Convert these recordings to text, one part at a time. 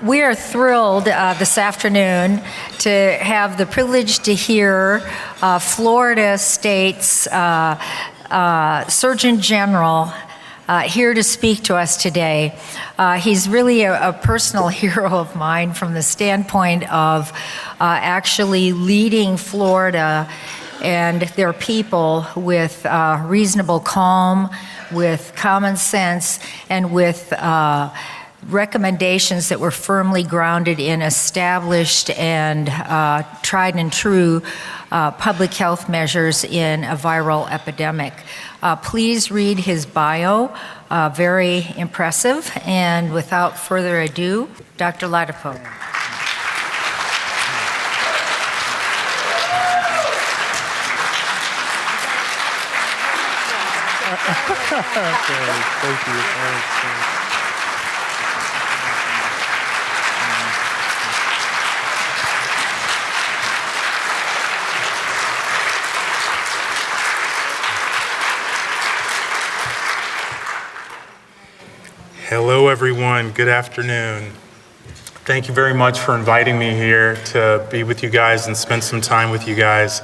We are thrilled this afternoon to have the privilege to hear Florida State's Surgeon General here to speak to us today. He's really a personal hero of mine from the standpoint of actually leading Florida and their people with reasonable calm, with common sense, and with recommendations that were firmly grounded in established and tried and true public health measures in a viral epidemic. Please read his bio, very impressive. And without further ado, Dr. Ladapo. Thank you. Hello, everyone. Good afternoon. Thank you very much for inviting me here to be with you guys and spend some time with you guys.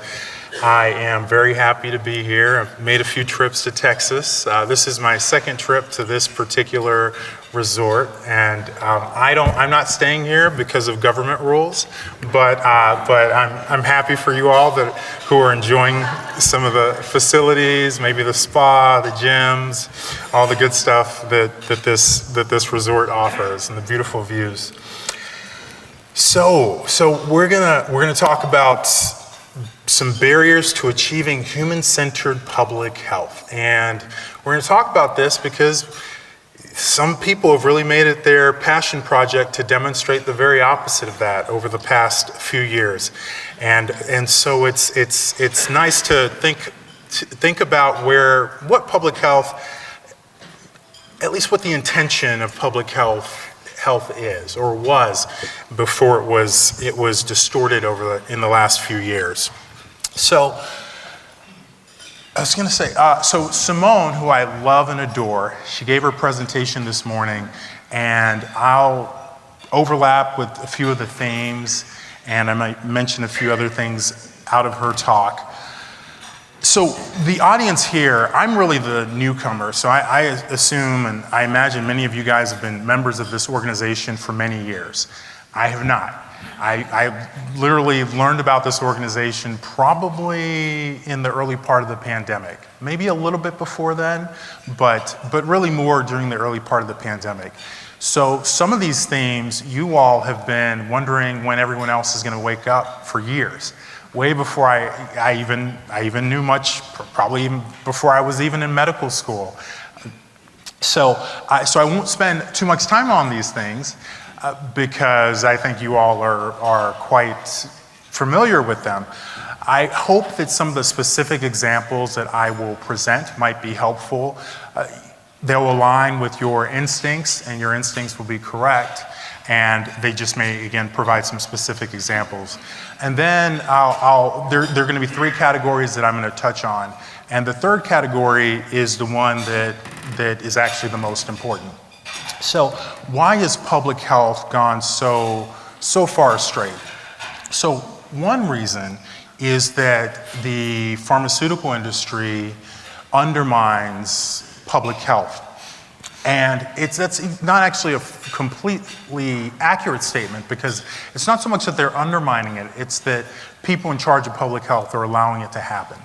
I am very happy to be here. I've made a few trips to Texas. This is my second trip to this particular resort, and I'm not staying here because of government rules, but I'm happy for you all who are enjoying some of the facilities, maybe the spa, the gyms, all the good stuff that this resort offers, and the beautiful views. So we're gonna talk about some barriers to achieving human-centered public health. And we're going to talk about this because some people have really made it their passion project to demonstrate the very opposite of that over the past few years. And so it's nice to think about what public health, at least what the intention of public health is or was before it was distorted in the last few years. So I was going to say, so Simone, who I love and adore, she gave her presentation this morning, and I'll overlap with a few of the themes, and I might mention a few other things out of her talk. So the audience here, I'm really the newcomer, so I assume and I imagine many of you guys have been members of this organization for many years. I have not. I literally learned about this organization probably in the early part of the pandemic, maybe a little bit before then, but really more during the early part of the pandemic. So some of these themes you all have been wondering when everyone else is going to wake up for years. Way before I even knew much, probably even before I was even in medical school. So I won't spend too much time on these things because I think you all are quite familiar with them. I hope that some of the specific examples that I will present might be helpful. They'll align with your instincts, and your instincts will be correct. And they just may, again, provide some specific examples. And then there are going to be three categories that I'm going to touch on. And the third category is the one that is actually the most important. So why has public health gone so far astray? So one reason is that the pharmaceutical industry undermines public health. And that's not actually a completely accurate statement, because it's not so much that they're undermining it, it's that people in charge of public health are allowing it to happen.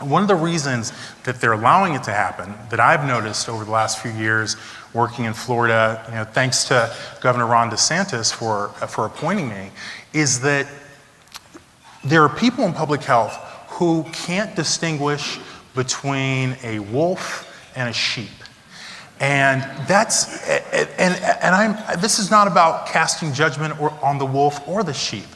One of the reasons that they're allowing it to happen, that I've noticed over the last few years working in Florida, thanks to Governor Ron DeSantis for appointing me, is that there are people in public health who can't distinguish between a wolf and a sheep. And this is not about casting judgment on the wolf or the sheep.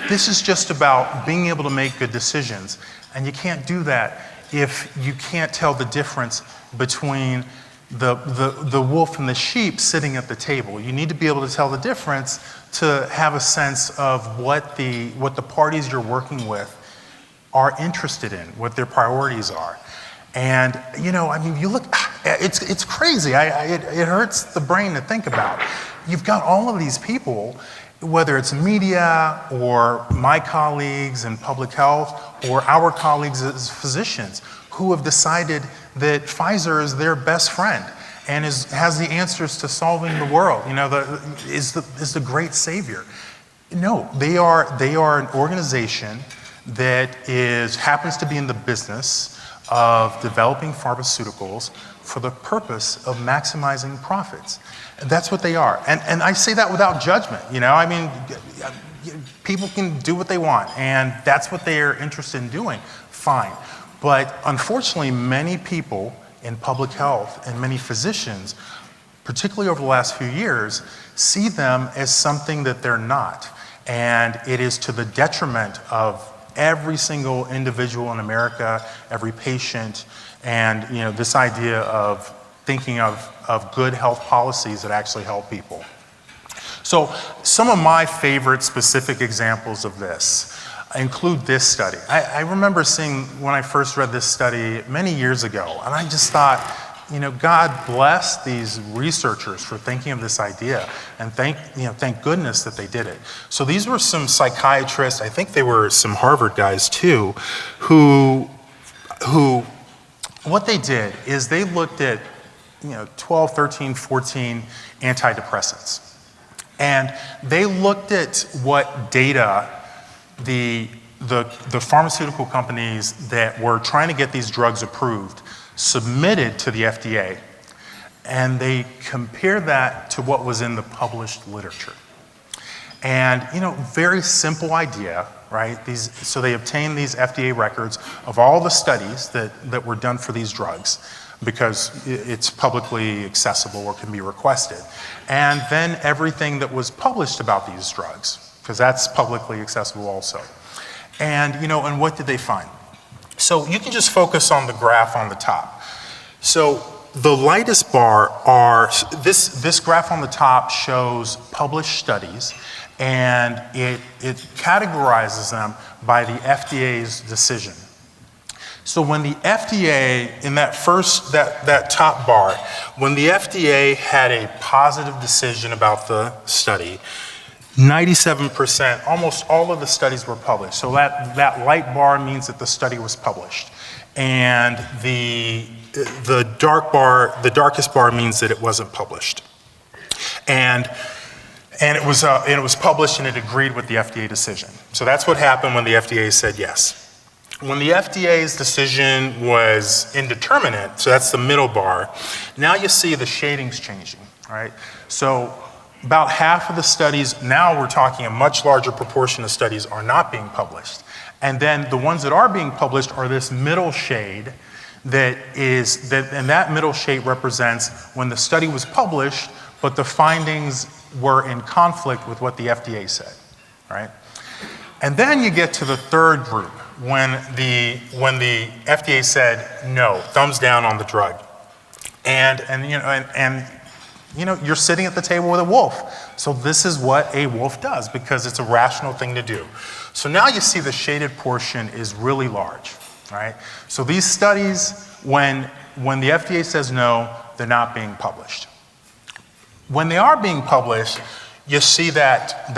This is just about being able to make good decisions. And you can't do that if you can't tell the difference between the wolf and the sheep sitting at the table. You need to be able to tell the difference to have a sense of what the parties you're working with are interested in, what their priorities are. And you look, it's crazy. It hurts the brain to think about. you've got all of these people, whether it's media or my colleagues in public health or our colleagues as physicians, who have decided that Pfizer is their best friend and has the answers to solving the world, is the great savior. No, they are an organization that happens to be in the business of developing pharmaceuticals for the purpose of maximizing profits. And that's what they are. And I say that without judgment, I mean, people can do what they want, and that's what they are interested in doing, fine. But unfortunately, many people in public health and many physicians, particularly over the last few years, see them as something that they're not. And it is to the detriment of every single individual in America, every patient, and this idea of thinking of good health policies that actually help people. So some of my favorite specific examples of this include this study. I remember seeing, when I first read this study many years ago, and I just thought, God bless these researchers for thinking of this idea, and thank goodness that they did it. So these were some psychiatrists, I think they were some Harvard guys too, who what they did is they looked at 12, 13, 14 antidepressants. And they looked at what data the pharmaceutical companies that were trying to get these drugs approved submitted to the FDA, and they compared that to what was in the published literature. And very simple idea, right? So they obtained these FDA records of all the studies that were done for these drugs, because it's publicly accessible or can be requested. And then everything that was published about these drugs, because that's publicly accessible also. And and what did they find? So you can just focus on the graph on the top. So the lightest bar this graph on the top shows published studies, and it categorizes them by the FDA's decision. So when the FDA, in that top bar, when the FDA had a positive decision about the study, 97%, almost all of the studies were published. So that light bar means that the study was published. And the darkest bar means that it wasn't published. And it was published and it agreed with the FDA decision. So that's what happened when the FDA said yes. When the FDA's decision was indeterminate, so that's the middle bar, now you see the shadings changing, right? So about half of the studies, now we're talking a much larger proportion of studies are not being published. And then the ones that are being published are this middle shade and that middle shade represents when the study was published, but the findings were in conflict with what the FDA said, right? And then you get to the third group, when the FDA said no, thumbs down on the drug. And you're sitting at the table with a wolf. So this is what a wolf does, because it's a rational thing to do. So now you see the shaded portion is really large, right? So these studies, when the FDA says no, they're not being published. When they are being published, you see that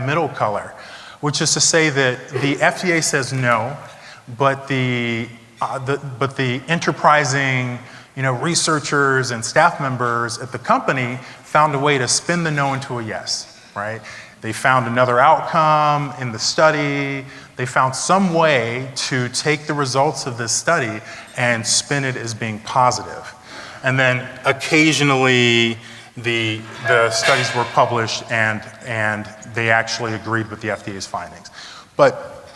middle color, which is to say that the FDA says no, but the enterprising researchers and staff members at the company found a way to spin the no into a yes, right? They found another outcome in the study. They found some way to take the results of this study and spin it as being positive. And then occasionally the studies were published and they actually agreed with the FDA's findings. But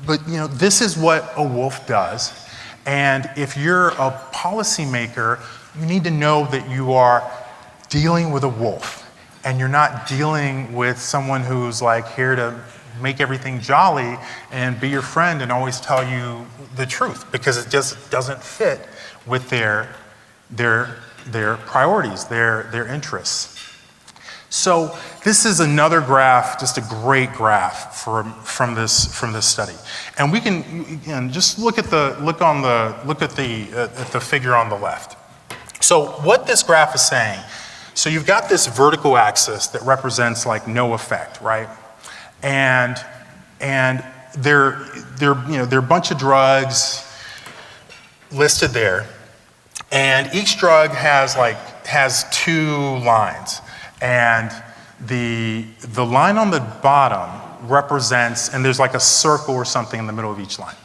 this is what a wolf does. And if you're a policymaker, you need to know that you are dealing with a wolf, and you're not dealing with someone who's here to make everything jolly and be your friend and always tell you the truth, because it just doesn't fit with their priorities, their interess. So this is another graph, just a great graph from this study, and we can just look at the figure on the left. So what this graph is saying, so you've got this vertical axis that represents like no effect, right? And there are a bunch of drugs listed there, and each drug has two lines, and the line on the bottom represents, and there's like a circle or something in the middle of each line.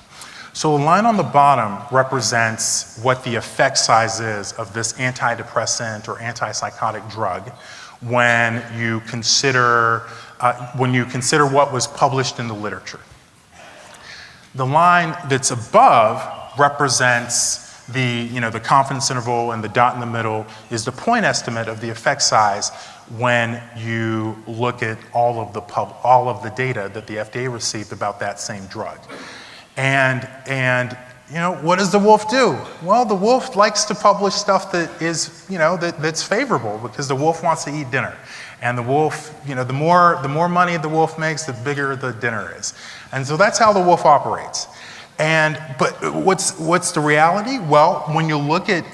So the line on the bottom represents what the effect size is of this antidepressant or antipsychotic drug when you consider what was published in the literature. The line that's above represents the confidence interval, and the dot in the middle is the point estimate of the effect size when you look at all of the data that the FDA received about that same drug. And what does the wolf do? Well, the wolf likes to publish stuff that is, that's favorable, because the wolf wants to eat dinner. And the wolf, the more money the wolf makes, the bigger the dinner is. And so that's how the wolf operates. But what's the reality? Well, when you look at,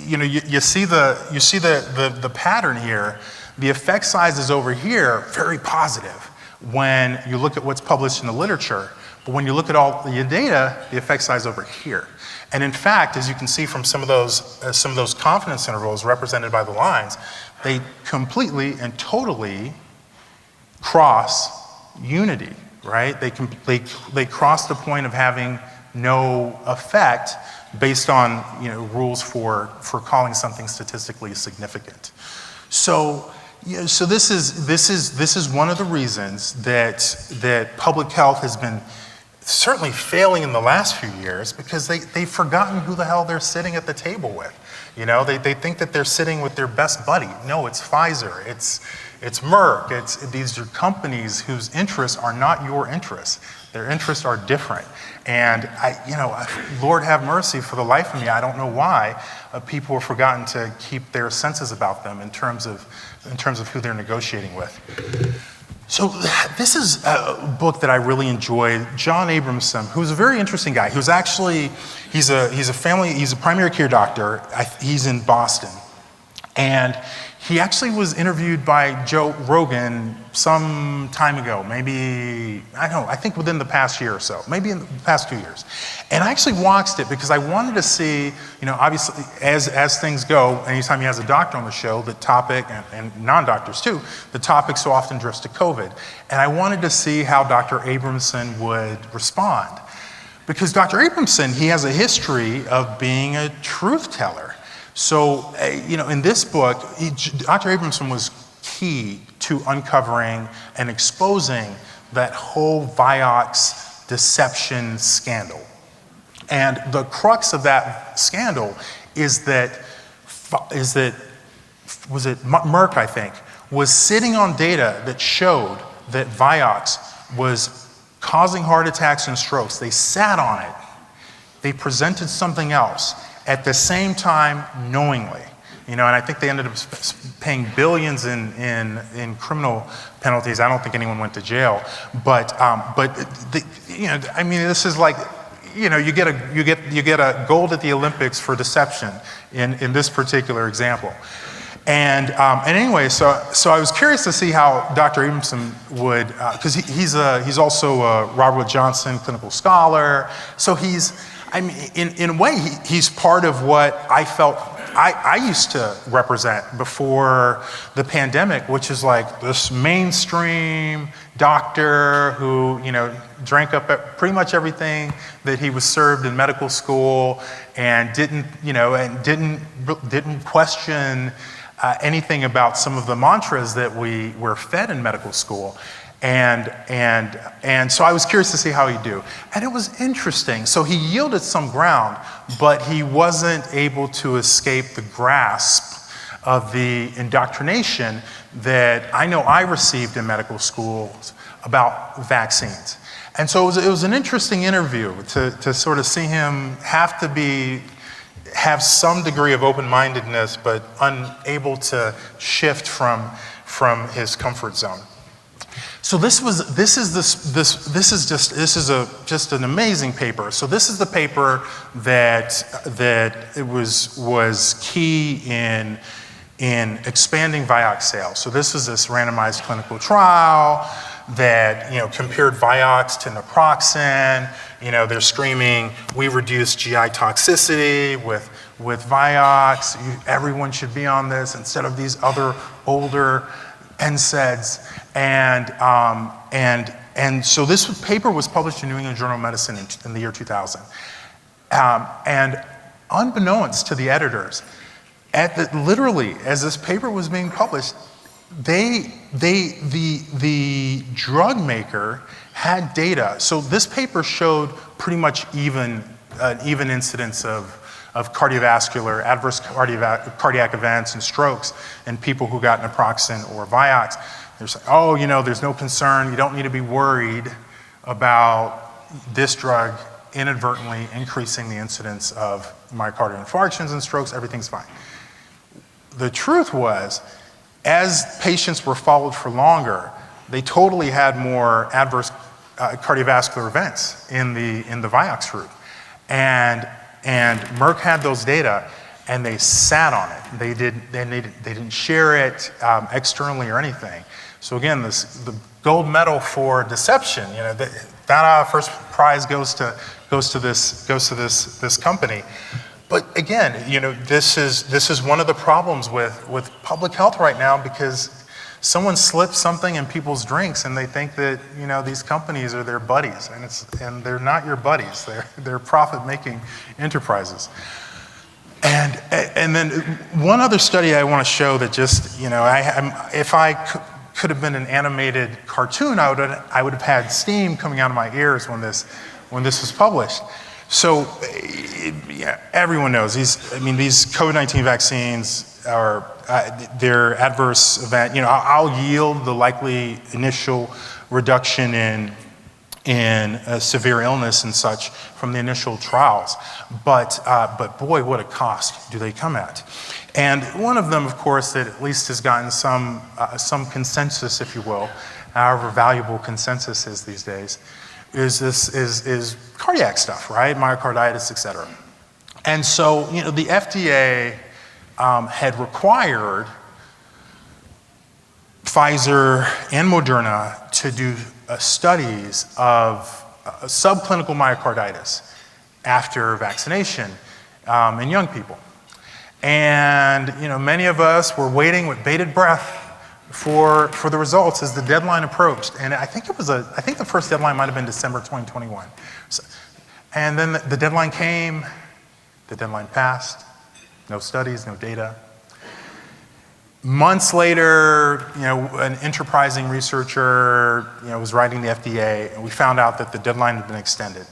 you see the pattern here. The effect size is over here, very positive when you look at what's published in the literature. But when you look at all the data, the effect size over here. And in fact, as you can see from some of those confidence intervals represented by the lines, they completely and totally cross unity, right? They cross the point of having no effect based on rules for calling something statistically significant. So this is one of the reasons that public health has been certainly failing in the last few years, because they've forgotten who the hell they're sitting at the table with. They think that they're sitting with their best buddy. No, it's Pfizer, it's Merck, these are companies whose interests are not your interests. Their interests are different. And Lord have mercy, for the life of me, I don't know why people have forgotten to keep their senses about them in terms of who they're negotiating with. So this is a book that I really enjoyed. John Abramson, who's a very interesting guy, who's actually, he's a primary care doctor. He's in Boston. And he actually was interviewed by Joe Rogan some time ago, maybe, I think within the past year or so, maybe in the past 2 years. And I actually watched it because I wanted to see, obviously, as things go, anytime he has a doctor on the show, the topic, and non-doctors too, the topic so often drifts to COVID. And I wanted to see how Dr. Abramson would respond. Because Dr. Abramson, he has a history of being a truth teller. So, in this book, Dr. Abramson was key to uncovering and exposing that whole Vioxx deception scandal. And the crux of that scandal is that Merck, I think, was sitting on data that showed that Vioxx was causing heart attacks and strokes. They sat on it. They presented something else at the same time, knowingly. And I think they ended up paying billions in criminal penalties. I don't think anyone went to jail, but this is like, you get a gold at the Olympics for deception in this particular example. And anyway, so I was curious to see how Dr. Abramson would, because he's also a Robert Wood Johnson clinical scholar. So in a way, he's part of what I felt I used to represent before the pandemic, which is like this mainstream doctor who, drank up pretty much everything that he was served in medical school, and didn't question anything about some of the mantras that we were fed in medical school. And so I was curious to see how he'd do. And it was interesting. So he yielded some ground, but he wasn't able to escape the grasp of the indoctrination that I know I received in medical schools about vaccines. And so it was an interesting interview to sort of see him have some degree of open-mindedness, but unable to shift from his comfort zone. So this is just an amazing paper. So this is the paper that it was key in expanding Vioxx sales. So this is this randomized clinical trial that compared Vioxx to naproxen. They're screaming, we reduce GI toxicity with Vioxx. Everyone should be on this instead of these other older NSAIDs. And so this paper was published in New England Journal of Medicine in the year 2000. And unbeknownst to the editors, literally as this paper was being published, the drug maker had data. So this paper showed pretty much even incidence of cardiovascular, adverse cardiac events and strokes in people who got naproxen or Vioxx. They're saying, oh, there's no concern. You don't need to be worried about this drug inadvertently increasing the incidence of myocardial infarctions and strokes. Everything's fine. The truth was, as patients were followed for longer, they totally had more adverse cardiovascular events in the Vioxx group. And Merck had those data, and they sat on it. They didn't share it externally or anything. So again, the gold medal for deception. That first prize goes to this company. But again, this is one of the problems with public health right now, because someone slips something in people's drinks and they think that these companies are their buddies, and they're not your buddies. They're profit-making enterprises. And then one other study I want to show that just if I could have been an animated cartoon, I would have had steam coming out of my ears when this was published. So everyone knows these COVID-19 vaccines are their adverse event. I'll yield the likely initial reduction in severe illness and such from the initial trials, but boy, what a cost do they come at. And one of them, of course, that at least has gotten some consensus, if you will, however valuable consensus is these days, is cardiac stuff, right? Myocarditis, et cetera. And so, the FDA had required Pfizer and Moderna to do studies of subclinical myocarditis after vaccination in young people. And many of us were waiting with bated breath for the results as the deadline approached. And I think the first deadline might have been December 2021. And then the deadline came, the deadline passed, no studies, no data. Months later, an enterprising researcher, was writing the FDA, and we found out that the deadline had been extended.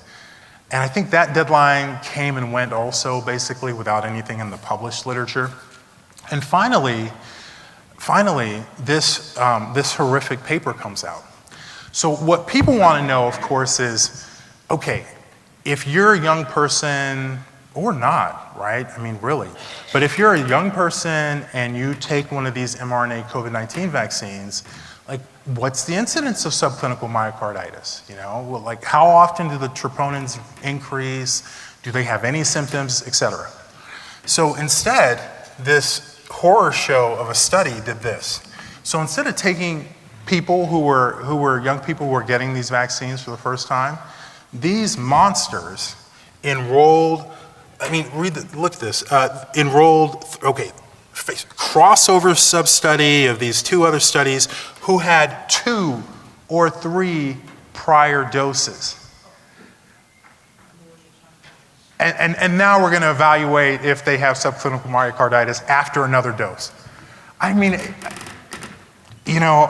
And I think that deadline came and went also, basically without anything in the published literature. And finally, this horrific paper comes out. So what people want to know, of course, is, okay, if you're a young person, or not, right? Really. But if you're a young person and you take one of these mRNA COVID-19 vaccines, what's the incidence of subclinical myocarditis? How often do the troponins increase? Do they have any symptoms, et cetera? So instead, this horror show of a study did this. So instead of taking people who were young people who were getting these vaccines for the first time, these monsters enrolled, look at this, crossover sub-study of these two other studies who had 2 or 3 prior doses. And now we're going to evaluate if they have subclinical myocarditis after another dose.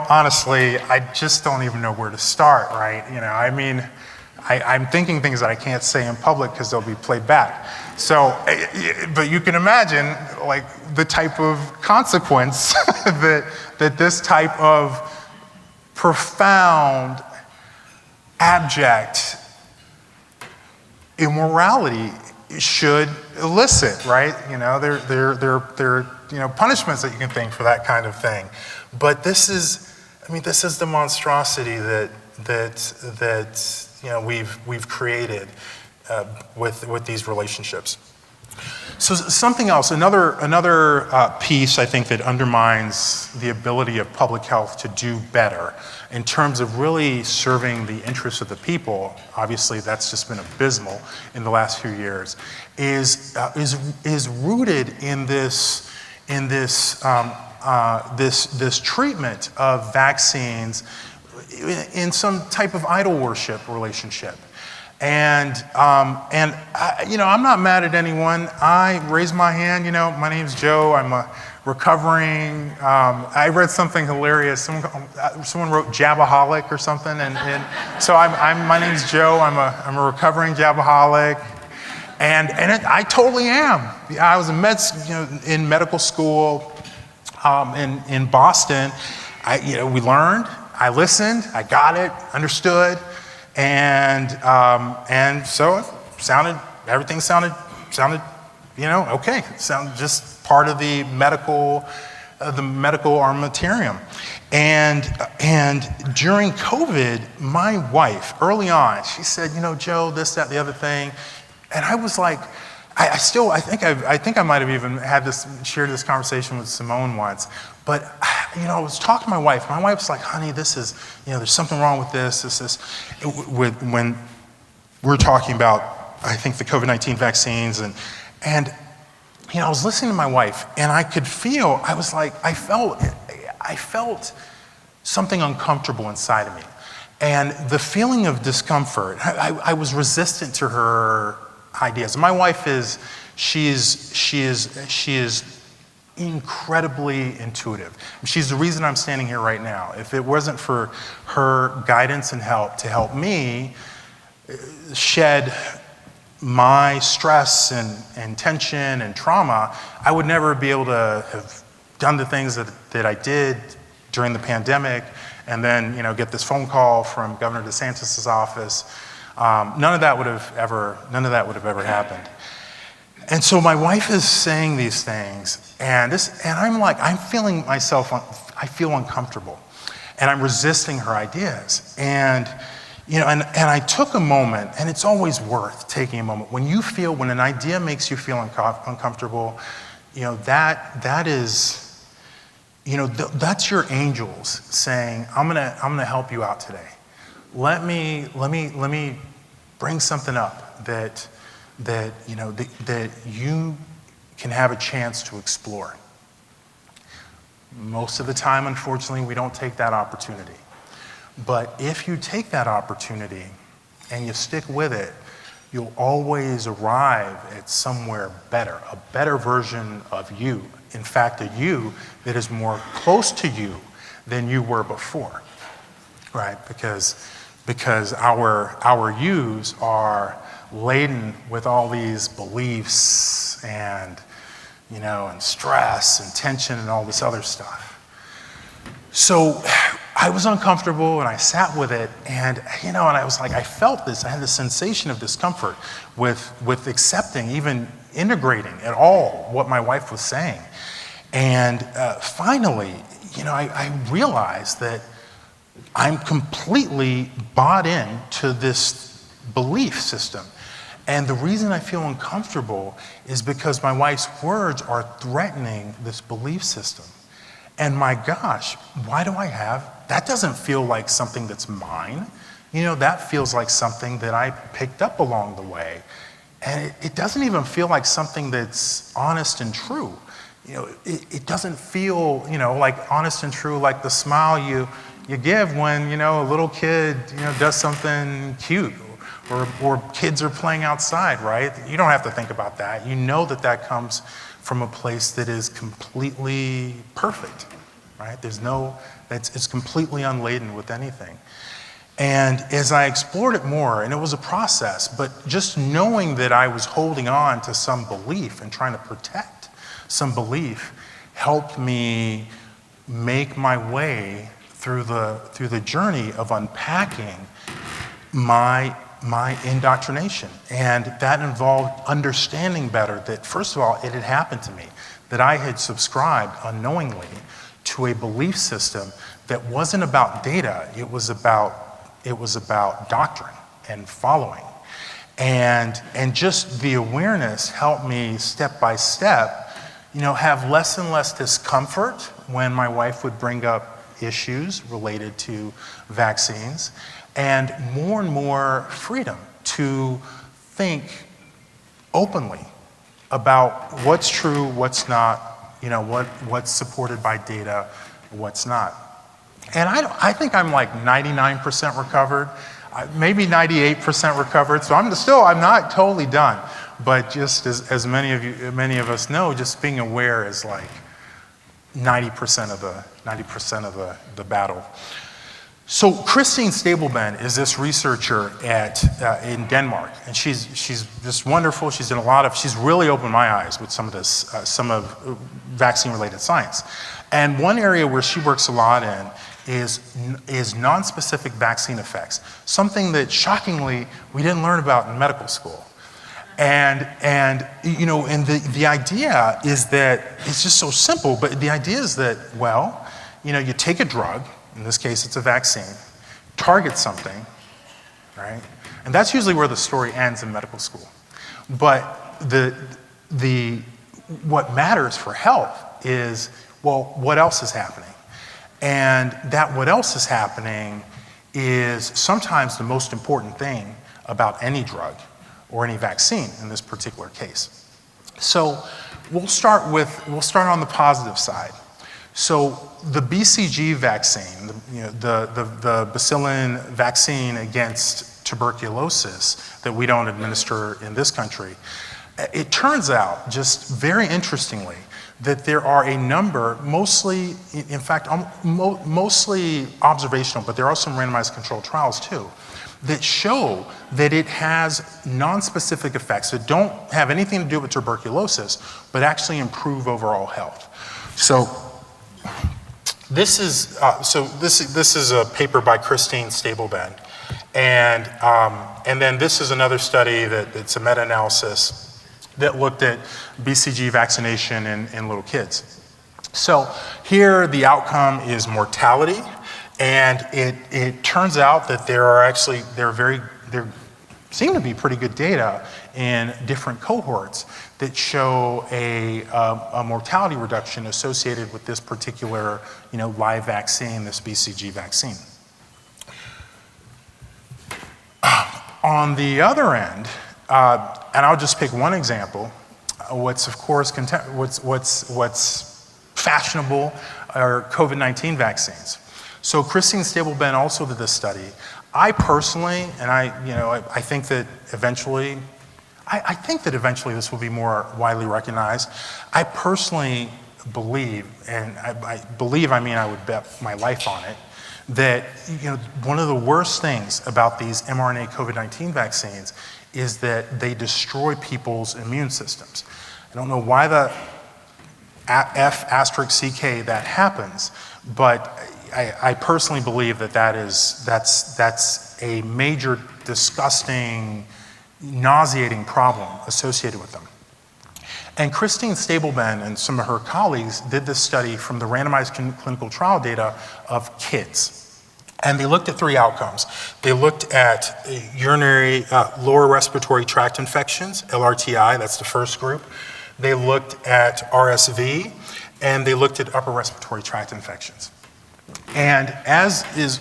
Honestly, I just don't even know where to start, right? I'm thinking things that I can't say in public because they'll be played back. So, but you can imagine the type of consequence that this type of profound, abject immorality should elicit, right? There are punishments that you can think for that kind of thing. But this is, I mean, this is the monstrosity that we've created with these relationships. So something else, another piece I think that undermines the ability of public health to do better in terms of really serving the interests of the people, obviously that's just been abysmal in the last few years, is rooted in this treatment of vaccines in some type of idol worship relationship. And I'm not mad at anyone. I raise my hand, my name's Joe, I'm a recovering, I read something hilarious, someone wrote Jabaholic or something, and so my name's Joe, I'm a recovering Jabaholic, and I totally am. I was in medical school in Boston. We learned, I listened, I got it, understood, and so everything sounded okay. It sounded just part of the medical armamentarium. And during COVID, my wife, early on, she said, Joe, this, that, the other thing. And I was like, I think I might have even shared this conversation with Simone once. But I was talking to my wife. My wife's like, honey, this is, there's something wrong with this. When we're talking about, I think, the COVID-19 vaccines, and I was listening to my wife, and I could feel, I felt something uncomfortable inside of me. And the feeling of discomfort, I was resistant to her ideas. My wife she is incredibly intuitive. She's the reason I'm standing here right now. If it wasn't for her guidance and help to help me shed my stress and tension and trauma, I would never be able to have done the things that I did during the pandemic, and then get this phone call from Governor DeSantis' office. None of that would have ever happened. And so my wife is saying these things, and I'm feeling myself, I feel uncomfortable, and I'm resisting her ideas. And I took a moment, and it's always worth taking a moment. When an idea makes you feel uncomfortable, that is, that's your angels saying, I'm gonna help you out today. Let me bring something up that you can have a chance to explore. Most of the time, unfortunately, we don't take that opportunity. But if you take that opportunity and you stick with it, you'll always arrive at somewhere better, a better version of you. In fact, a you that is more close to you than you were before, right? Because our yous are laden with all these beliefs and stress and tension and all this other stuff. So I was uncomfortable, and I sat with it, and I was like, I felt this. I had this sensation of discomfort with accepting, even integrating at all what my wife was saying. And finally, I realized that I'm completely bought in to this belief system. And the reason I feel uncomfortable is because my wife's words are threatening this belief system. And my gosh, why do I that doesn't feel like something that's mine. That feels like something that I picked up along the way. And it doesn't even feel like something that's honest and true. It doesn't feel, like honest and true, like the smile you give when, a little kid, does something cute, or kids are playing outside, right? You don't have to think about that. You know that comes from a place that is completely perfect, right? It's completely unladen with anything. And as I explored it more, and it was a process, but just knowing that I was holding on to some belief and trying to protect some belief helped me make my way through the journey of unpacking my indoctrination. And that involved understanding better that, first of all, it had happened to me, that I had subscribed unknowingly to a belief system that wasn't about data, it was about doctrine and following. And just the awareness helped me step by step, have less and less discomfort when my wife would bring up issues related to vaccines, and more freedom to think openly about what's true, what's not, what's supported by data, what's not. And I think I'm like 99% recovered, maybe 98% recovered. So I'm not totally done. But just as many of us know, just being aware is like 90% of the battle. So Christine Stableben is this researcher in Denmark, and she's just wonderful. She's really opened my eyes with some of vaccine-related science. And one area where she works a lot in is non-specific vaccine effects, something that shockingly we didn't learn about in medical school. And the idea is that it's just so simple, but the idea is that, you take a drug, in this case it's a vaccine, target something, right? And that's usually where the story ends in medical school. But what matters for health is, what else is happening? And that what else is happening is sometimes the most important thing about any drug or any vaccine in this particular case. So we'll start on the positive side. So the BCG vaccine, the bacillin vaccine against tuberculosis that we don't administer in this country, it turns out, just very interestingly, that there are a number, mostly observational, but there are some randomized controlled trials too, that show that it has non-specific effects that don't have anything to do with tuberculosis, but actually improve overall health. So this is a paper by Christine Stableben, and then this is another study it's a meta-analysis that looked at BCG vaccination in little kids. So here the outcome is mortality, and it turns out that there seem to be pretty good data in different cohorts that show a mortality reduction associated with this particular live vaccine, this BCG vaccine. On the other end, and I'll just pick one example. What's fashionable are COVID-19 vaccines. So Christine Stableben also did this study. I personally, and I think that eventually this will be more widely recognized. I personally believe, and I would bet my life on it, that one of the worst things about these mRNA COVID-19 vaccines is that they destroy people's immune systems. I don't know why the F*** that happens, but I personally believe that's a major, disgusting, nauseating problem associated with them. And Christine Stableben and some of her colleagues did this study from the randomized clinical trial data of kids. And they looked at 3 outcomes. They looked at urinary lower respiratory tract infections, LRTI, that's the first group. They looked at RSV, and they looked at upper respiratory tract infections. And as is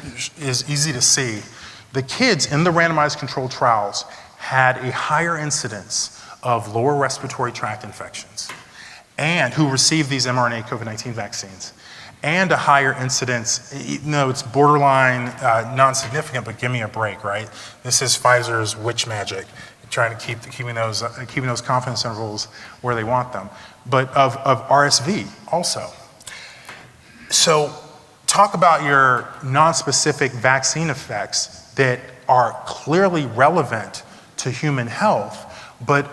easy to see, the kids in the randomized controlled trials had a higher incidence of lower respiratory tract infections, and who received these mRNA COVID-19 vaccines, and a higher incidence, it's borderline non-significant, but give me a break, right? This is Pfizer's witch magic, trying to keeping those confidence intervals where they want them, but of RSV also. So talk about your non-specific vaccine effects that are clearly relevant to human health, but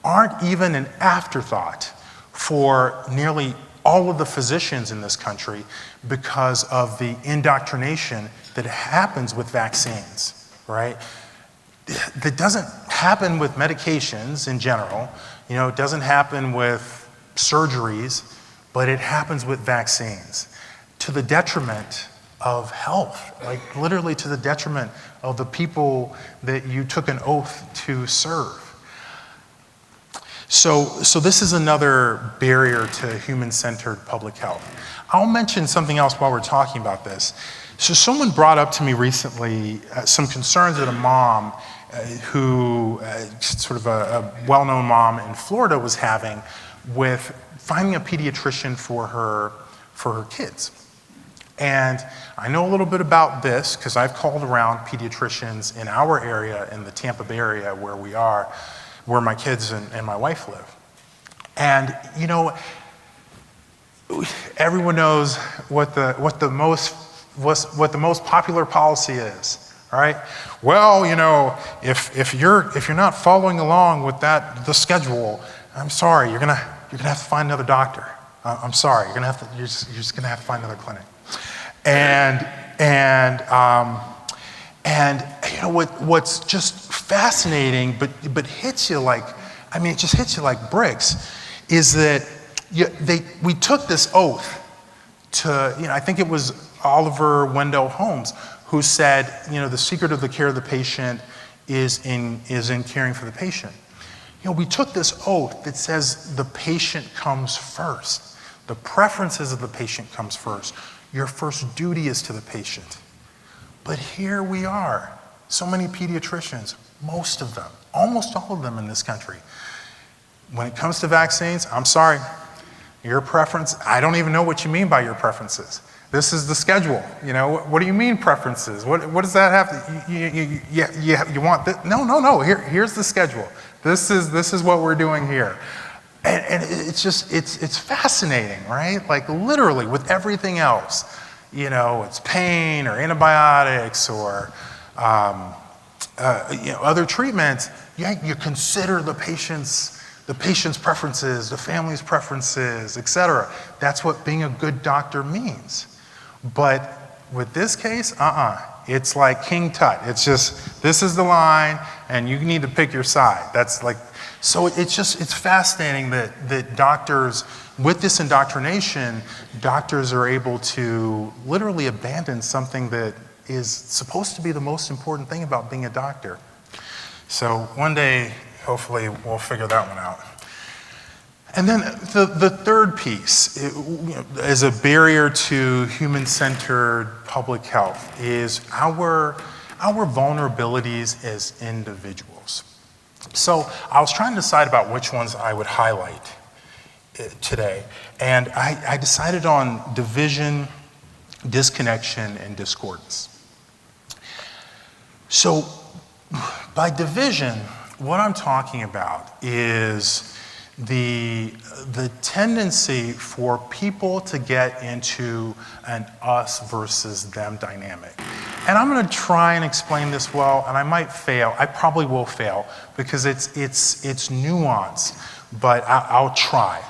aren't even an afterthought for nearly all of the physicians in this country because of the indoctrination that happens with vaccines, right? That doesn't happen with medications in general, it doesn't happen with surgeries, but it happens with vaccines. to the detriment of health, like literally to the detriment of the people that you took an oath to serve. So this is another barrier to human-centered public health. I'll mention something else while we're talking about this. So someone brought up to me recently some concerns that a mom who, sort of a well-known mom in Florida, was having with finding a pediatrician for her kids. And I know a little bit about this because I've called around pediatricians in our area, in the Tampa Bay area where we are, where my kids and my wife live. And you know, everyone knows what the most popular policy is, right? Well, you know, if you're not following along with the schedule, I'm sorry, you're gonna have to find another doctor. I'm sorry, you're just gonna have to find another clinic. And you know what's just fascinating, but hits you like, I mean, it just hits you like bricks, is that we took this oath to, you know, I think it was Oliver Wendell Holmes who said, you know, the secret of the care of the patient is in caring for the patient. You know, we took this oath that says the patient comes first. The preferences of the patient comes first. Your first duty is to the patient. But here we are, so many pediatricians, most of them, almost all of them in this country. When it comes to vaccines, I'm sorry, your preference, I don't even know what you mean by your preferences. This is the schedule. You know, what do you mean preferences? What does that have to, you want this? No, here's the schedule. This is what we're doing here. And it's just, it's fascinating, right? Like literally with everything else, you know, it's pain or antibiotics or you know, other treatments, you consider the patient's preferences, the family's preferences, et cetera. That's what being a good doctor means. But with this case, it's like King Tut. It's just, this is the line and you need to pick your side. That's like, so it's fascinating that doctors, with this indoctrination, doctors are able to literally abandon something that is supposed to be the most important thing about being a doctor. So one day, hopefully, we'll figure that one out. And then the third piece, as a barrier to human-centered public health, is our vulnerabilities as individuals. So I was trying to decide about which ones I would highlight today, and I decided on division, disconnection, and discordance. So by division, what I'm talking about is the tendency for people to get into an us versus them dynamic. And I'm going to try and explain this well, and I might fail. I probably will fail because it's nuanced, but I'll try.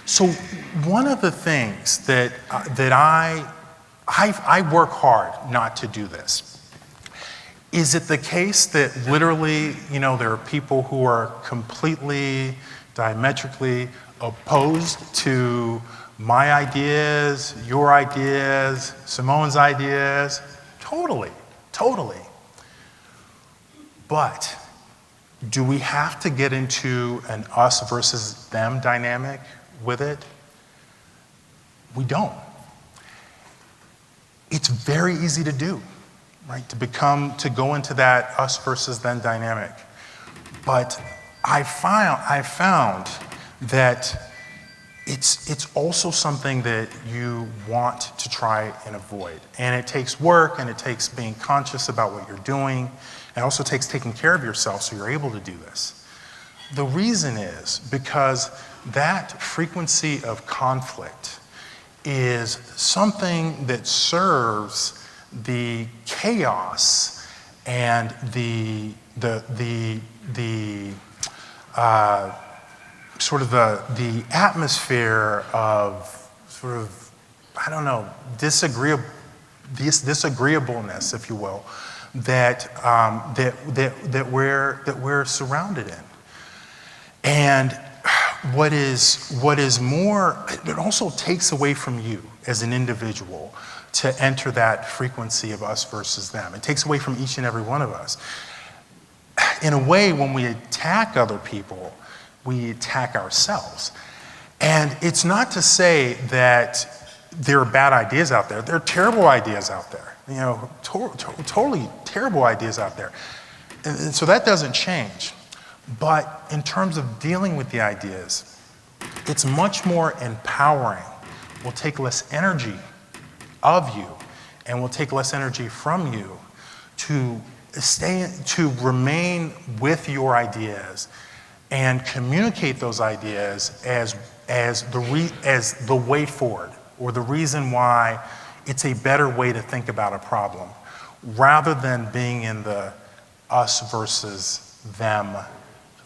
So one of the things that I work hard not to do this. Is it the case that literally, you know, there are people who are completely, diametrically opposed to my ideas, your ideas, Simone's ideas? Totally. But do we have to get into an us versus them dynamic with it? We don't. It's very easy to do. Right, to go into that us versus them dynamic. But I found that it's also something that you want to try and avoid. And it takes work, and it takes being conscious about what you're doing. It also takes taking care of yourself so you're able to do this. The reason is because that frequency of conflict is something that serves the chaos and the sort of the atmosphere of sort of, I don't know, disagreeableness, if you will, that we're surrounded in. And what is more, it also takes away from you. as an individual to enter that frequency of us versus them. It takes away from each and every one of us. In a way, when we attack other people, we attack ourselves. And it's not to say that there are bad ideas out there. There are terrible ideas out there. You know, totally terrible ideas out there. And so that doesn't change. But in terms of dealing with the ideas, it's much more empowering. Will take less energy of you and will take less energy from you to remain with your ideas and communicate those ideas as the way forward, or the reason why it's a better way to think about a problem, rather than being in the us versus them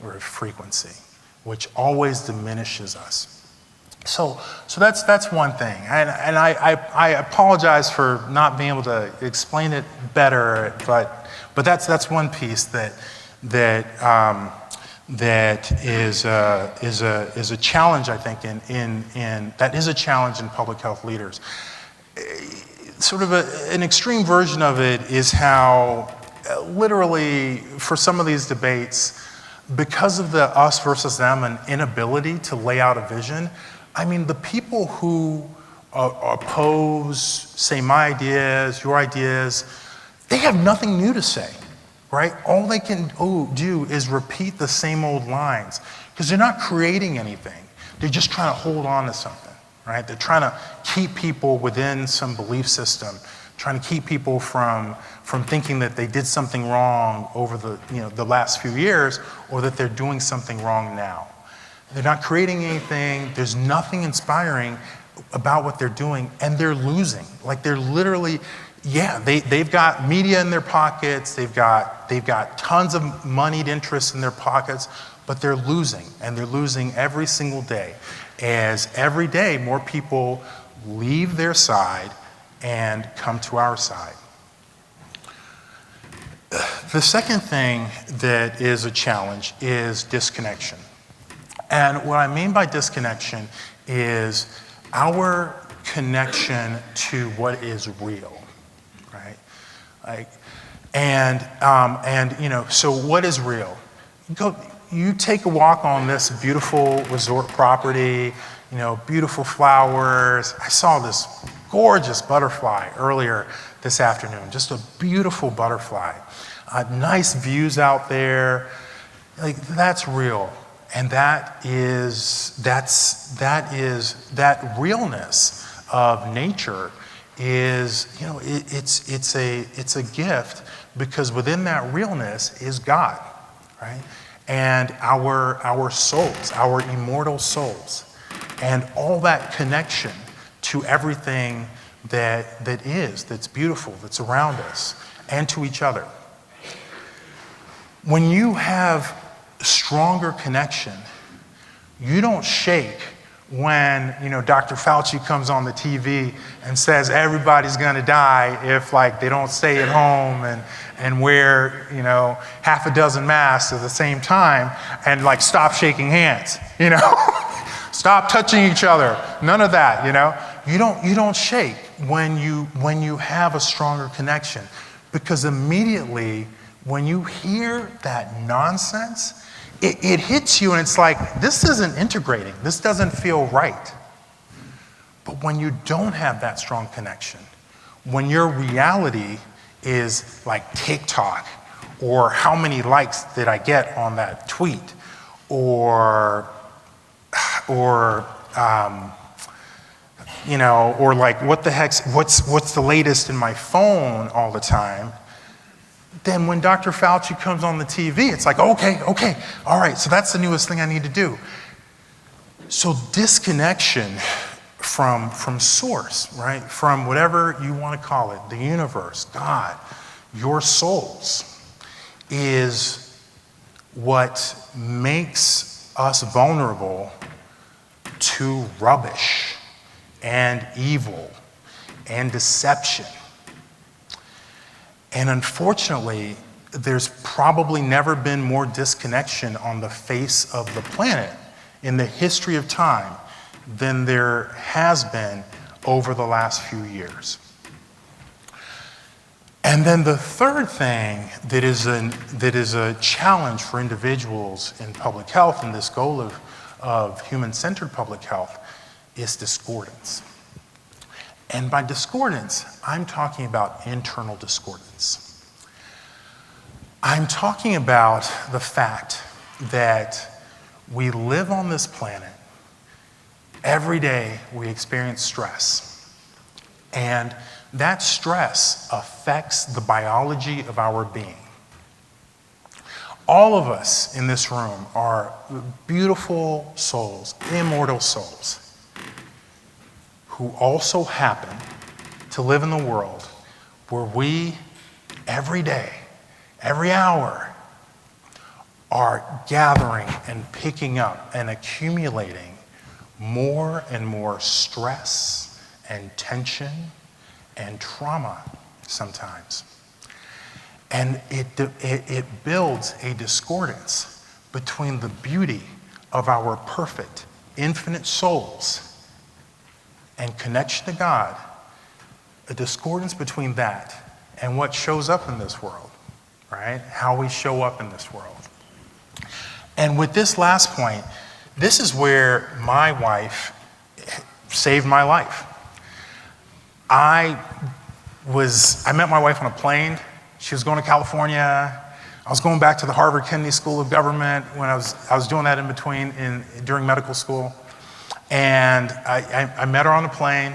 or frequency, which always diminishes us. So that's one thing, and I apologize for not being able to explain it better, but that's one piece that is a challenge, I think, that is a challenge in public health leaders. Sort of an extreme version of it is how literally for some of these debates, because of the us versus them and inability to lay out a vision, I mean, the people who oppose, say my ideas, your ideas, they have nothing new to say, right? All they can do is repeat the same old lines, because they're not creating anything. They're just trying to hold on to something, right? They're trying to keep people within some belief system, trying to keep people from thinking that they did something wrong over the last few years, or that they're doing something wrong now. They're not creating anything. There's nothing inspiring about what they're doing, and they're losing. Like, they're literally, they've got media in their pockets. They've got tons of moneyed interests in their pockets, but they're losing, and they're losing every single day. As every day more people leave their side and come to our side. The second thing that is a challenge is disconnection. And what I mean by disconnection is our connection to what is real, right? So what is real? You take a walk on this beautiful resort property, beautiful flowers. I saw this gorgeous butterfly earlier this afternoon, just a beautiful butterfly. Nice views out there. Like, that's real. And that realness of nature is, it's a gift, because within that realness is God, right? And our souls, our immortal souls, and all that connection to everything that's beautiful, that's around us, and to each other. When you have stronger connection, you don't shake when Dr. Fauci comes on the TV and says everybody's gonna die if they don't stay at home and wear half a dozen masks at the same time, and stop shaking hands, stop touching each other, none of that. You don't shake when you have a stronger connection, because immediately when you hear that nonsense, it hits you, and it's like, this isn't integrating. This doesn't feel right. But when you don't have that strong connection, when your reality is like TikTok, or how many likes did I get on that tweet, or what the heck's, what's the latest in my phone all the time, then when Dr. Fauci comes on the TV, it's like, okay, all right, so that's the newest thing I need to do. So disconnection from source, right? From whatever you want to call it, the universe, God, your souls, is what makes us vulnerable to rubbish and evil and deception. And unfortunately, there's probably never been more disconnection on the face of the planet in the history of time than there has been over the last few years. And then the third thing that is a challenge for individuals in public health and this goal of human-centered public health is discordance. And by discordance, I'm talking about internal discordance. I'm talking about the fact that we live on this planet. Every day we experience stress. And that stress affects the biology of our being. All of us in this room are beautiful souls, immortal souls, who also happen to live in the world where we, every day, every hour, are gathering and picking up and accumulating more and more stress and tension and trauma sometimes. And it builds a discordance between the beauty of our perfect, infinite souls and connection to God, a discordance between that and what shows up in this world, right? How we show up in this world. And with this last point, this is where my wife saved my life. I met my wife on a plane. She was going to California. I was going back to the Harvard Kennedy School of Government when I was doing that in between during medical school. And I met her on the plane,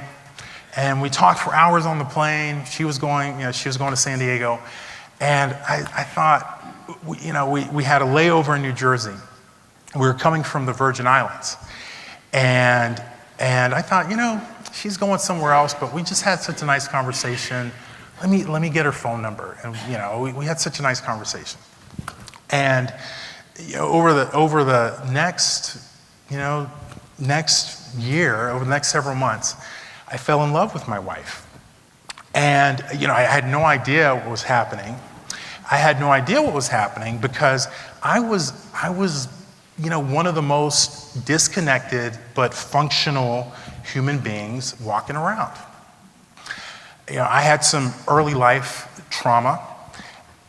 and we talked for hours on the plane. She was going to San Diego, and I thought, we had a layover in New Jersey. We were coming from the Virgin Islands, and I thought, she's going somewhere else, but we just had such a nice conversation. Let me get her phone number. And we had such a nice conversation. And over the next year, over the next several months, I fell in love with my wife. And I had no idea what was happening. I had no idea what was happening because I was one of the most disconnected but functional human beings walking around. I had some early life trauma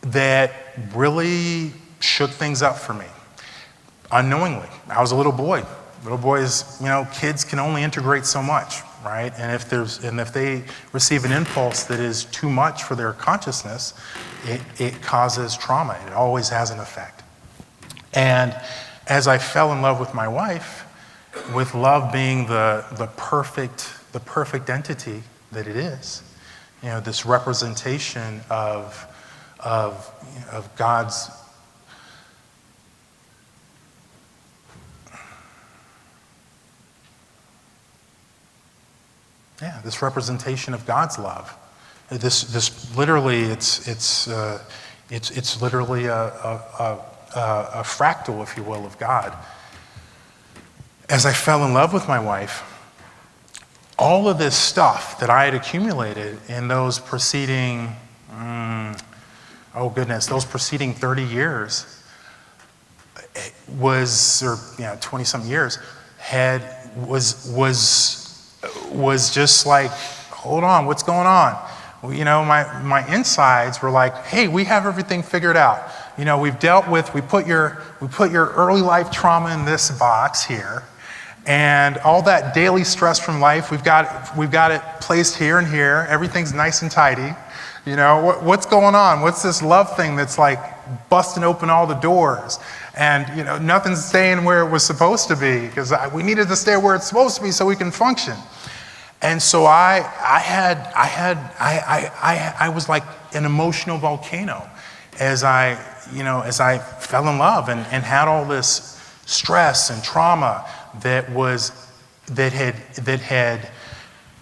that really shook things up for me, unknowingly. I was a little boy. Little boys, kids can only integrate so much, right? And if they receive an impulse that is too much for their consciousness, it causes trauma. It always has an effect. And as I fell in love with my wife, with love being the perfect entity that it is, this representation of God's this representation of God's love. This literally, it's literally a fractal, if you will, of God. As I fell in love with my wife, all of this stuff that I had accumulated in those preceding, those preceding 30 years was, or 20-something years, was just like, hold on, what's going on? Well, my insides were like, hey, we have everything figured out. We put your early life trauma in this box here, and all that daily stress from life, we've got it placed here and here. Everything's nice and tidy. What's going on? What's this love thing that's like busting open all the doors? And nothing's staying where it was supposed to be because we needed to stay where it's supposed to be so we can function. And so I was like an emotional volcano as I fell in love and had all this stress and trauma that had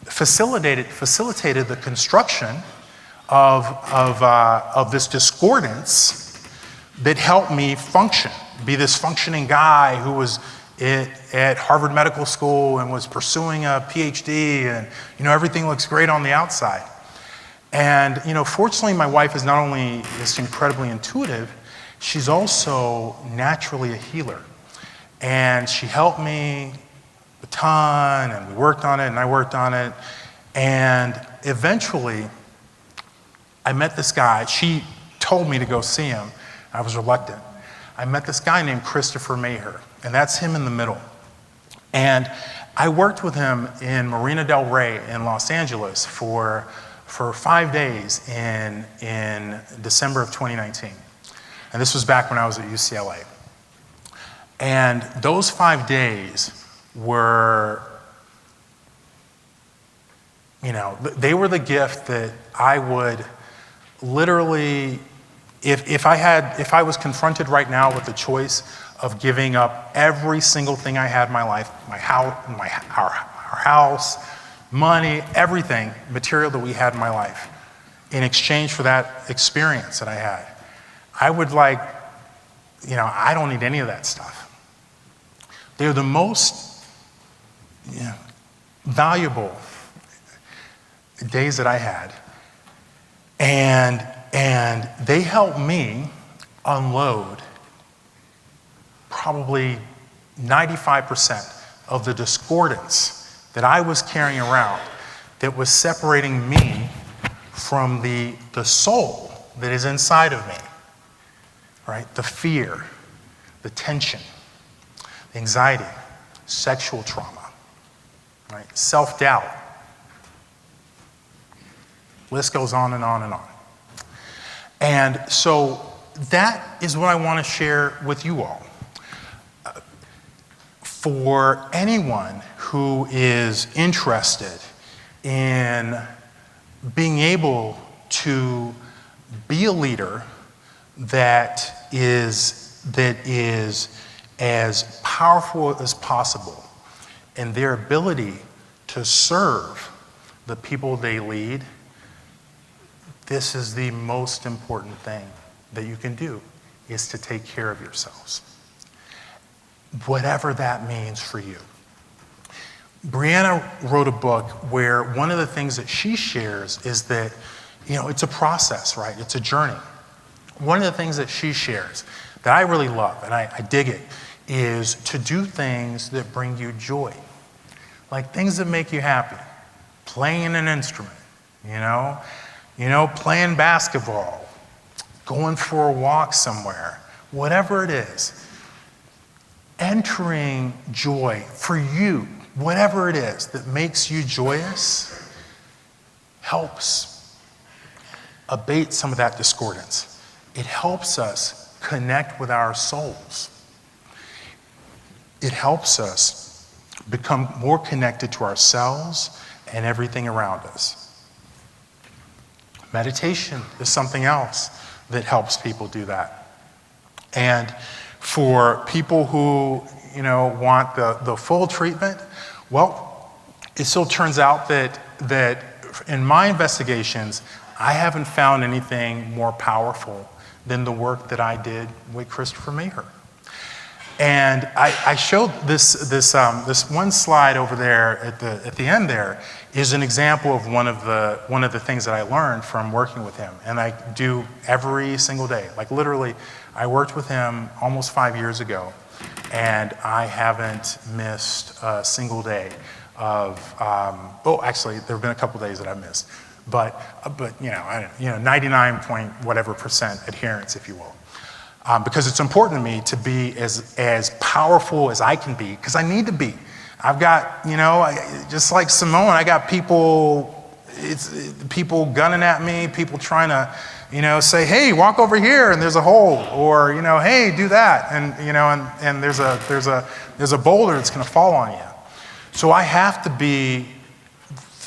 facilitated the construction of this discordance that helped me function, be this functioning guy who was at Harvard Medical School and was pursuing a PhD, and everything looks great on the outside. And fortunately, my wife is not only just incredibly intuitive, she's also naturally a healer. And she helped me a ton, and we worked on it, and I worked on it. And eventually, I met this guy. She told me to go see him. I was reluctant. I met this guy named Christopher Maher, and that's him in the middle. And I worked with him in Marina del Rey in Los Angeles for 5 days in December of 2019. And this was back when I was at UCLA. And those 5 days were, they were the gift that I would literally, if I was confronted right now with the choice of giving up every single thing I had in my life, our house, money, everything, material that we had in my life, in exchange for that experience that I had, I would I don't need any of that stuff. They're the most valuable days that I had. And they helped me unload probably 95% of the discordance that I was carrying around that was separating me from the soul that is inside of me, right? The fear, the tension, the anxiety, sexual trauma, right? Self-doubt. List goes on and on and on. And so that is what I want to share with you all. For anyone who is interested in being able to be a leader that is as powerful as possible in their ability to serve the people they lead, this is the most important thing that you can do, is to take care of yourselves. Whatever that means for you. Brianna wrote a book where one of the things that she shares is that, it's a process, right? It's a journey. One of the things that she shares that I really love, and I dig it, is to do things that bring you joy. Like things that make you happy. Playing an instrument, playing basketball, going for a walk somewhere, whatever it is. Entering joy for you, whatever it is that makes you joyous, helps abate some of that discordance. It helps us connect with our souls. It helps us become more connected to ourselves and everything around us. Meditation is something else that helps people do that. And for people who, want the full treatment, well, it still turns out that in my investigations, I haven't found anything more powerful than the work that I did with Christopher Maher. And I showed this one slide over there at the end there is an example of one of the things that I learned from working with him, and I do every single day. Like literally, I worked with him almost 5 years ago, and I haven't missed a single day of. Actually, there have been a couple days that I missed, but 99 point whatever % adherence, if you will. Because it's important to me to be as powerful as I can be, because I need to be. I've got, just like Simone, I got people gunning at me, people trying to, say, hey, walk over here and there's a hole, or, hey, do that, and and there's a boulder that's going to fall on you. So I have to be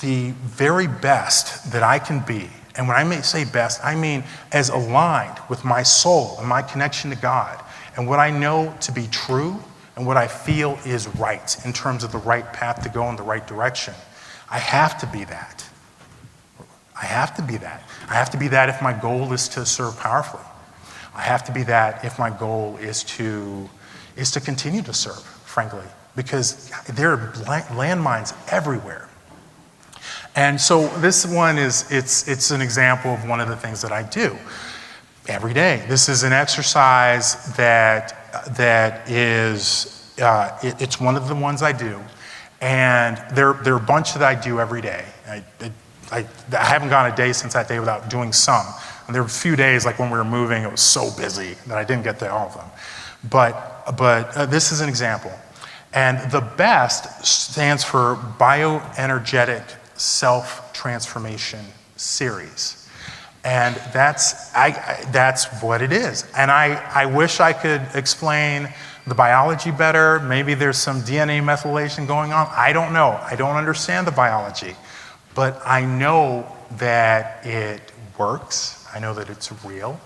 the very best that I can be. And when I may say best, I mean as aligned with my soul and my connection to God and what I know to be true and what I feel is right in terms of the right path to go in the right direction. I have to be that. I have to be that. I have to be that if my goal is to serve powerfully. I have to be that if my goal is to continue to serve, frankly, because there are landmines everywhere. And so this one it's an example of one of the things that I do every day. This is an exercise that is, it's one of the ones I do. And there are a bunch that I do every day. I haven't gone a day since that day without doing some. And there were a few days, like when we were moving, it was so busy that I didn't get to all of them. But this is an example. And the BEST stands for Bioenergetic Self-Transformation Series. And that's what it is. And I wish I could explain the biology better. Maybe there's some DNA methylation going on. I don't know. I don't understand the biology. But I know that it works. I know that it's real.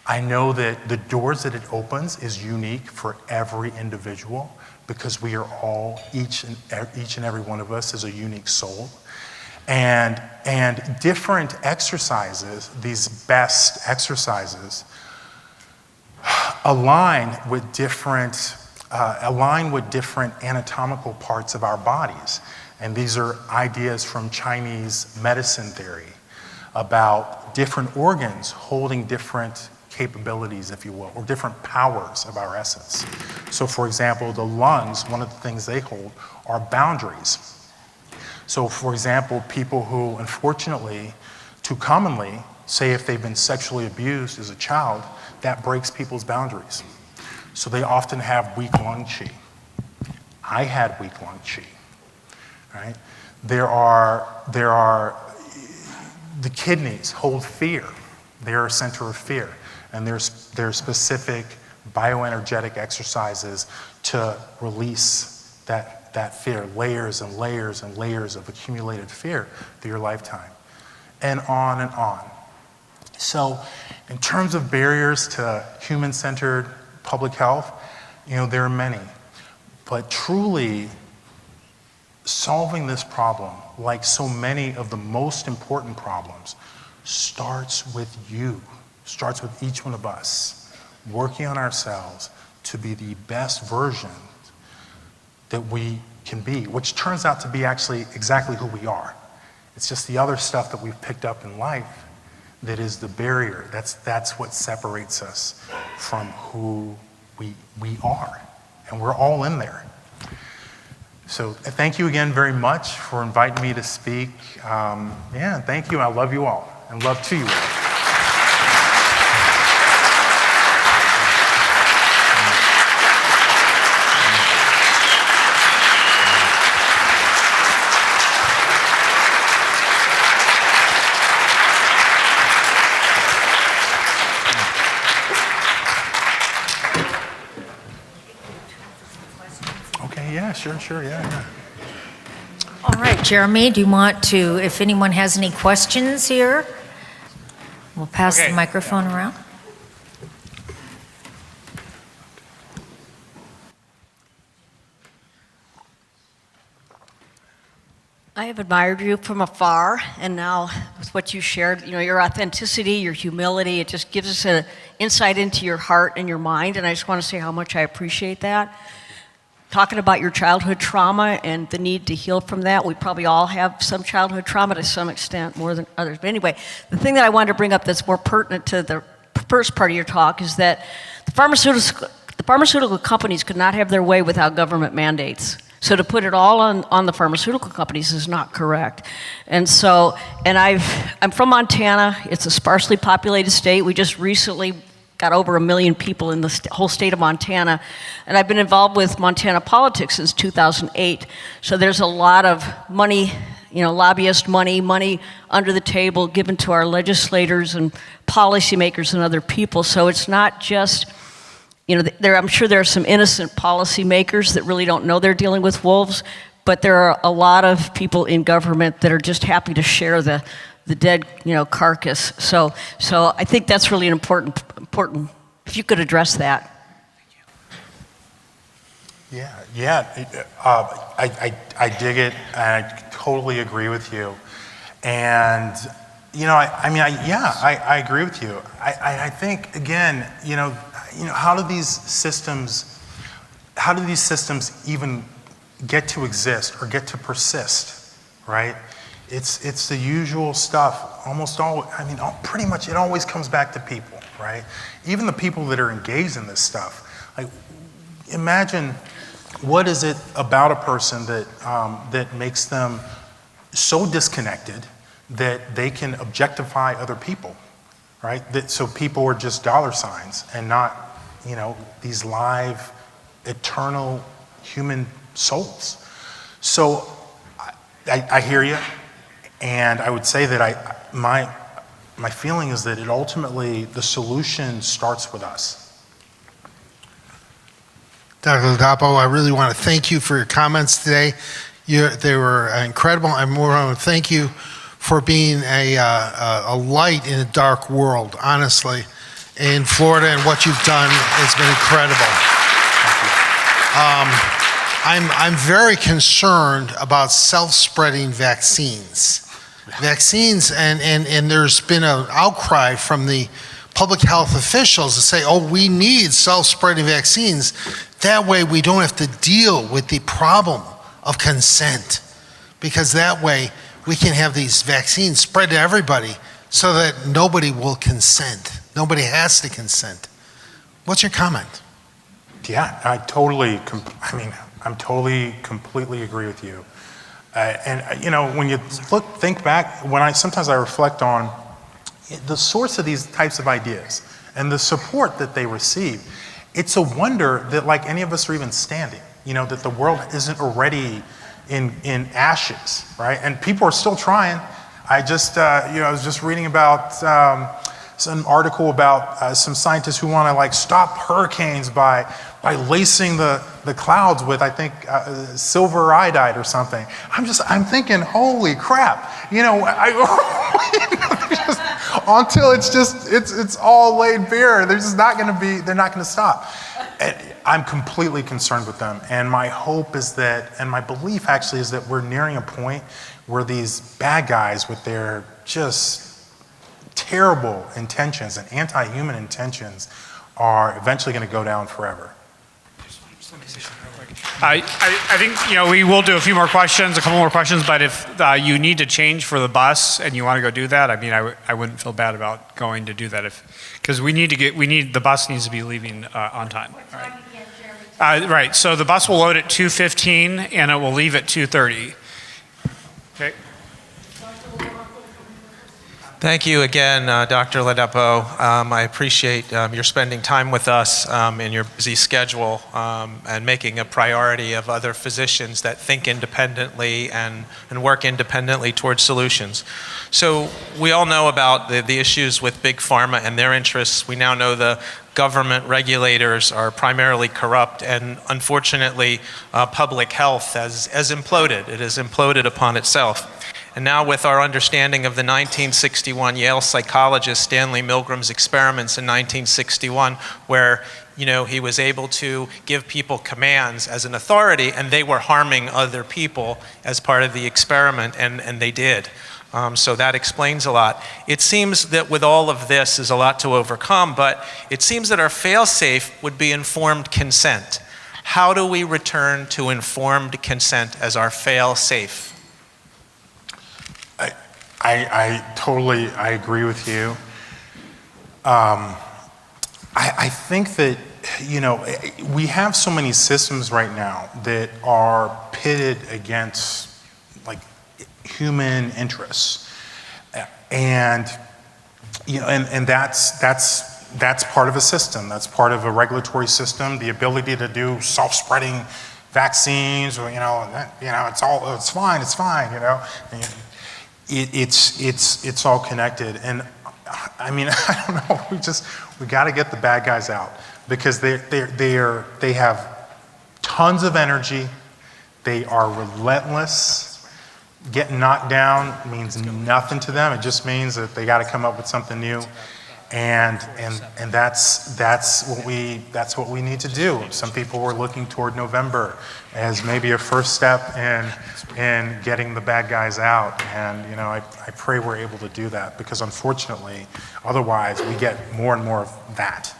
I know that the doors that it opens is unique for every individual, because we are all, each and every one of us is a unique soul. And different exercises, these BEST exercises, align with different anatomical parts of our bodies. And these are ideas from Chinese medicine theory about different organs holding different capabilities, if you will, or different powers of our essence. So for example, the lungs, one of the things they hold are boundaries. So for example, people who unfortunately, too commonly, say if they've been sexually abused as a child, that breaks people's boundaries. So they often have weak lung qi. I had weak lung qi, right? There are the kidneys hold fear. They're a center of fear. And there's specific bioenergetic exercises to release that fear, layers and layers and layers of accumulated fear through your lifetime, and on and on. So in terms of barriers to human-centered public health, there are many. But truly, solving this problem, like so many of the most important problems, starts with you, starts with each one of us, working on ourselves to be the best version that we can be, which turns out to be actually exactly who we are. It's just the other stuff that we've picked up in life that is the barrier. That's what separates us from who we are. And we're all in there. So thank you again very much for inviting me to speak. Thank you. I love you all, and love to you all. Sure, yeah. All right, Jeremy, do you want to, if anyone has any questions here, we'll pass the microphone around. I have admired you from afar, and now with what you shared, your authenticity, your humility, it just gives us an insight into your heart and your mind, and I just want to say how much I appreciate that. Talking about your childhood trauma and the need to heal from that. We probably all have some childhood trauma to some extent, more than others. But anyway, the thing that I wanted to bring up that's more pertinent to the first part of your talk is that the pharmaceutical companies could not have their way without government mandates. So to put it all on the pharmaceutical companies is not correct. And so, I'm from Montana. It's a sparsely populated state. We just recently got over 1 million people in the whole state of Montana. And I've been involved with Montana politics since 2008. So there's a lot of money, lobbyist money under the table given to our legislators and policymakers and other people. So it's not just, I'm sure there are some innocent policymakers that really don't know they're dealing with wolves, but there are a lot of people in government that are just happy to share the dead, carcass. So I think that's really important. If you could address that. I dig it, and I totally agree with you. And I agree with you. I think again, how do these systems even get to exist or get to persist, right? It's the usual stuff. Pretty much it always comes back to people, right? Even the people that are engaged in this stuff. Like, imagine what is it about a person that makes them so disconnected that they can objectify other people, right? So people are just dollar signs and not, these live, eternal human souls. So I hear you, and I would say that my feeling is that ultimately the solution starts with us. Dr. Ladapo, I really want to thank you for your comments today. They were incredible. I want to thank you for being a light in a dark world, honestly, in Florida, and what you've done has been incredible. I'm very concerned about self-spreading vaccines. Vaccines, and there's been an outcry from the public health officials to say, oh, we need self-spreading vaccines. That way we don't have to deal with the problem of consent, because that way we can have these vaccines spread to everybody so that nobody will consent. Nobody has to consent. What's your comment? Yeah, I'm totally, completely agree with you. And when you think back, sometimes I reflect on the source of these types of ideas and the support that they receive. It's a wonder that like any of us are even standing, that the world isn't already in ashes, right? And people are still trying. I was just reading about some article about some scientists who want to like stop hurricanes by lacing the clouds with, I think, silver iodide or something. I'm thinking, holy crap, until it's all laid bare, they're not going to stop. And I'm completely concerned with them. And my hope is that, and my belief actually is that we're nearing a point where these bad guys with their just terrible intentions and anti-human intentions are eventually going to go down forever. I think, we will do a few more questions, a couple more questions, but if you need to change for the bus and you want to go do that, I wouldn't feel bad about going to do that because the bus needs to be leaving on time. Right, so the bus will load at 2:15 and it will leave at 2:30. Okay. Thank you again, Dr. Ladapo. I appreciate your spending time with us in your busy schedule and making a priority of other physicians that think independently and work independently towards solutions. So we all know about the issues with Big Pharma and their interests. We now know the government regulators are primarily corrupt, and unfortunately, public health has imploded. It has imploded upon itself. And now with our understanding of the 1961 Yale psychologist Stanley Milgram's experiments in 1961, where he was able to give people commands as an authority, and they were harming other people as part of the experiment, and they did. So that explains a lot. It seems that with all of this, there's a lot to overcome, but it seems that our fail-safe would be informed consent. How do we return to informed consent as our fail-safe? I totally agree with you. I think that, we have so many systems right now that are pitted against like human interests. And, and that's part of a system. That's part of a regulatory system, the ability to do self-spreading vaccines, or, it's fine, And, it's all connected. And I don't know, we got to get the bad guys out, because they have tons of energy. They are relentless. Getting knocked down means nothing to them. It just means that they got to come up with something new. And that's what we need to do. Some people were looking toward November as maybe a first step in getting the bad guys out. And I pray we're able to do that, because unfortunately, otherwise we get more and more of that.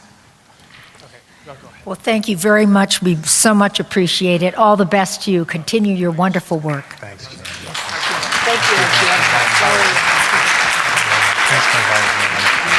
Well, thank you very much. We so much appreciate it. All the best to you. Continue your wonderful work. Thanks. Thank you. Thanks for inviting me.